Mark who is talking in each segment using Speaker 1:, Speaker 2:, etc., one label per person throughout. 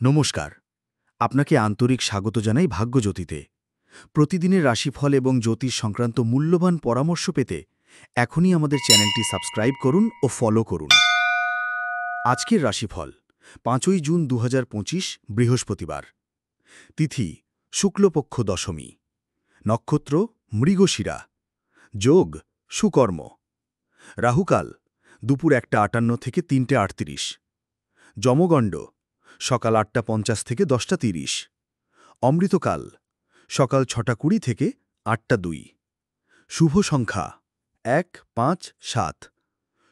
Speaker 1: নমস্কার। আপনাকে আন্তরিক স্বাগত জানাই ভাগ্যজ্যোতিতে। প্রতিদিনের রাশিফল এবং জ্যোতিষ সংক্রান্ত মূল্যবান পরামর্শ পেতে এখনই আমাদের চ্যানেলটি সাবস্ক্রাইব করুন ও ফলো করুন। আজকের রাশিফল ৫ই জুন ২০২৫ বৃহস্পতিবার। তিথি শুক্লপক্ষ দশমী। নক্ষত্র মৃগশিরা। যোগ সুকর্ম। রাহুকাল দুপুর ১টা ৫৮ থেকে ৩টে ৩৮। যমগণ্ড সকাল ৮টা ৫০ থেকে ১০টা ৩০। অমৃতকাল সকাল ৬টা ২০ থেকে ৮টা ২। শুভ সংখ্যা ১, ৫, ৭।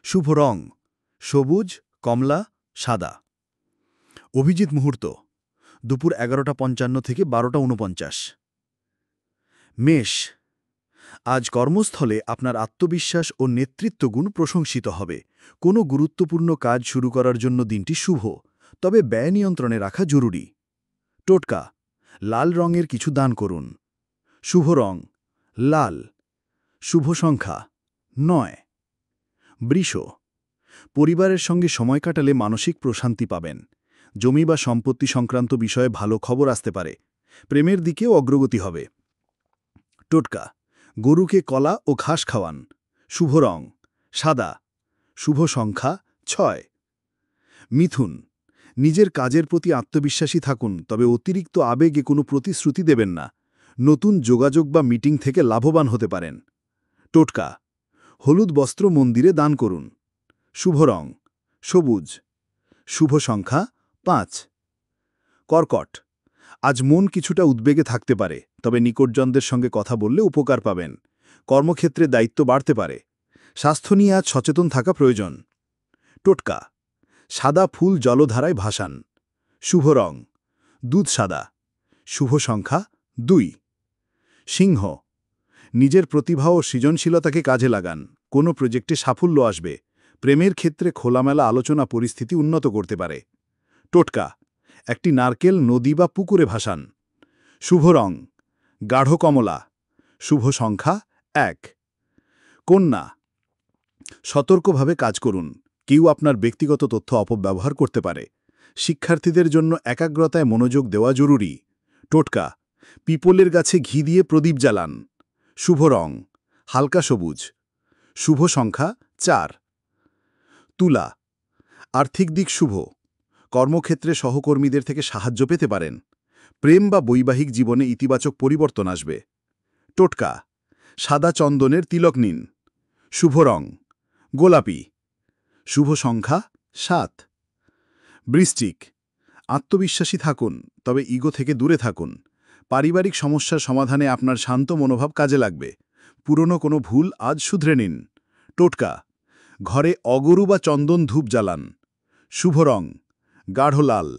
Speaker 1: শুভ রং সবুজ, কমলা, সাদা। অভিজিৎ মুহূর্ত দুপুর ১১টা ৫৫ থেকে ১২টা ৪৯। মেষ, আজ কর্মস্থলে আপনার আত্মবিশ্বাস ও নেতৃত্বগুণ প্রশংসিত হবে। কোনো গুরুত্বপূর্ণ কাজ শুরু করার জন্য দিনটি শুভ, তবে ব্যয় নিয়ন্ত্রণে রাখা জরুরি। টোটকা: লাল রঙের কিছু দান করুন। শুভ রং লাল। শুভ সংখ্যা ৯। বৃষ, পরিবারের সঙ্গে সময় কাটালে মানসিক প্রশান্তি পাবেন। জমি বা সম্পত্তি সংক্রান্ত বিষয়ে ভালো খবর আসতে পারে। প্রেমের দিকেও অগ্রগতি হবে। টোটকা: গরুকে কলা ও ঘাস খাওয়ান। শুভ রং সাদা। শুভ সংখ্যা ৬। মিথুন, নিজের কাজের প্রতি আত্মবিশ্বাসী থাকুন, তবে অতিরিক্ত আবেগে কোনো প্রতিশ্রুতি দেবেন না। নতুন যোগাযোগ বা মিটিং থেকে লাভবান হতে পারেন। টোটকা: হলুদ বস্ত্র মন্দিরে দান করুন। শুভ রং সবুজ। শুভ সংখ্যা ৫। কর্কট, আজ মন কিছুটা উদ্বেগে থাকতে পারে, তবে নিকটজনদের সঙ্গে কথা বললে উপকার পাবেন। কর্মক্ষেত্রে দায়িত্ব বাড়তে পারে। স্বাস্থ্য নিয়ে আজ সচেতন থাকা প্রয়োজন। টোটকা: সাদা ফুল জলধারায় ভাসান। শুভ রং দুধ সাদা। শুভ সংখ্যা ২। সিংহ, নিজের প্রতিভা ও সৃজনশীলতাকে কাজে লাগান। কোনো প্রজেক্টে সাফল্য আসবে। প্রেমের ক্ষেত্রে খোলামেলা আলোচনা পরিস্থিতি উন্নত করতে পারে। টোটকা: একটি নারকেল নদী বা পুকুরে ভাসান। শুভ রং গাঢ় কমলা। শুভ সংখ্যা ১। কন্যা, সতর্কভাবে কাজ করুন। কেউ আপনার ব্যক্তিগত তথ্য অপব্যবহার করতে পারে। শিক্ষার্থীদের জন্য একাগ্রতায় মনোযোগ দেওয়া জরুরি। টোটকা: পিপলের গাছে ঘি দিয়ে প্রদীপ জ্বালান। শুভ রং হালকা সবুজ। শুভ সংখ্যা ৪। তুলা, আর্থিক দিক শুভ। কর্মক্ষেত্রে সহকর্মীদের থেকে সাহায্য পেতে পারেন। প্রেম বা বৈবাহিক জীবনে ইতিবাচক পরিবর্তন আসবে। টোটকা: সাদা চন্দনের তিলক নিন। শুভ রং গোলাপি। শুভ সংখ্যা ৭। বৃশ্চিক, আত্মবিশ্বাসী থাকুন, তবে ইগো থেকে দূরে থাকুন। পারিবারিক সমস্যার সমাধানে আপনার শান্ত মনোভাব কাজে লাগবে। পুরনো কোনো ভুল আজ শুধরে নিন। টোটকা: ঘরে অগরু বা চন্দন ধূপ জ্বালান। শুভ রং গাঢ় লাল।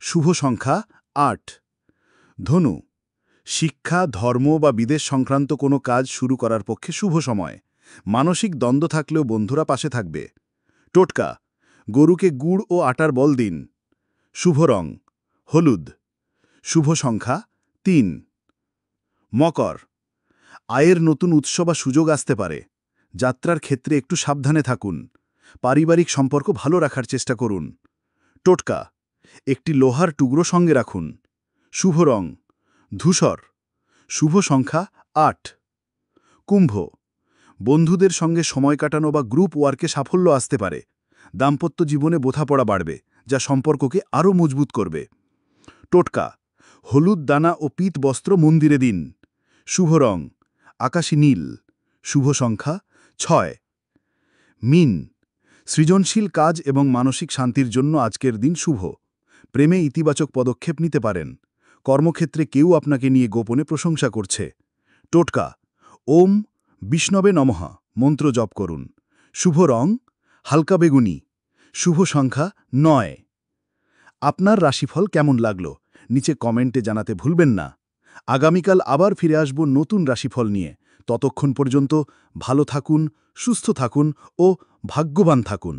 Speaker 1: শুভ সংখ্যা ৮। ধনু, শিক্ষা, ধর্ম বা বিদেশ সংক্রান্ত কোনো কাজ শুরু করার পক্ষে শুভ সময়। মানসিক দ্বন্দ্ব থাকলেও বন্ধুরা পাশে থাকবে। টোটকা: গরুকে গুড় ও আটার বল দিন। শুভ রং হলুদ। শুভ সংখ্যা ৩। মকর, আয়ের নতুন উৎস বা সুযোগ আসতে পারে। যাত্রার ক্ষেত্রে একটু সাবধানে থাকুন। পারিবারিক সম্পর্ক ভালো রাখার চেষ্টা করুন। টোটকা: একটি লোহার টুকরো সঙ্গে রাখুন। শুভ রং ধূসর। শুভ সংখ্যা ৮। কুম্ভ, বন্ধুদের সঙ্গে সময় কাটানো বা গ্রুপ ওয়ার্কে সাফল্য আসতে পারে। দাম্পত্য জীবনে বোঝাপড়া বাড়বে, যা সম্পর্ককে আরও মজবুত করবে। টোটকা: হলুদ দানা ও পীত বস্ত্র মন্দিরে দিন। শুভ রং আকাশী নীল। শুভ সংখ্যা ৬। মীন, সৃজনশীল কাজ এবং মানসিক শান্তির জন্য আজকের দিন শুভ। প্রেমে ইতিবাচক পদক্ষেপ নিতে পারেন। কর্মক্ষেত্রে কেউ আপনাকে নিয়ে গোপনে প্রশংসা করছে। টোটকা: ওম বিষ্ণবে নমঃ মন্ত্র জপ করুন। শুভ রং হালকা বেগুনি। শুভ সংখ্যা ৯। আপনার রাশিফল কেমন লাগলো নিচে কমেন্টে জানাতে ভুলবেন না। আগামীকাল আবার ফিরে আসব নতুন রাশিফল নিয়ে। ততক্ষণ পর্যন্ত ভালো থাকুন, সুস্থ থাকুন ও ভাগ্যবান থাকুন।